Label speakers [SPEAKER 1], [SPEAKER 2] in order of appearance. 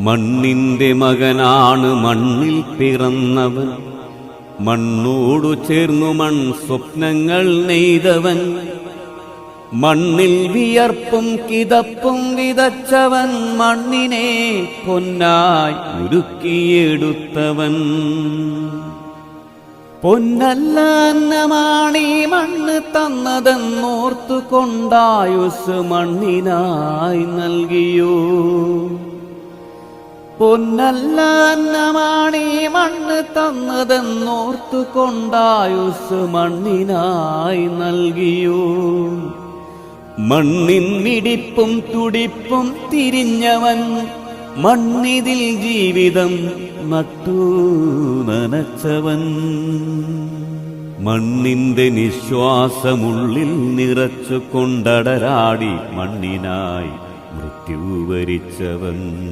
[SPEAKER 1] മണ്ണിന്റെ മകനാണ് മണ്ണിൽ പിറന്നവൻ, മണ്ണോടു ചേർന്നു മൺ സ്വപ്നങ്ങൾ നെയ്തവൻ, മണ്ണിൽ വിയർപ്പും കിതപ്പും വിതച്ചവൻ, മണ്ണിനെ പൊന്നായി ഉരുക്കിയെടുത്തവൻ. പൊന്നല്ല അന്നമാണീ മണ്ണ് തന്നതെന്നോർത്തുകൊണ്ടായുസ് മണ്ണിനായി നൽകിയോ. പൊന്നല്ല അന്നമാണീ മണ്ണ് തന്നതെന്നോർത്തുകൊണ്ടായുസ് മണ്ണിനായി നൽകിയോ. മണ്ണിൻ മിടിപ്പും തുടിപ്പും തിരിഞ്ഞവൻ, മണ്ണിതിൽ ജീവിതം നട്ടു നനച്ചവൻ. മണ്ണിന്റെ നിശ്വാസമുള്ളിൽ നിറച്ചു കൊണ്ടടരാടി മണ്ണിനായി മൃത്യു വരിച്ചവൻ.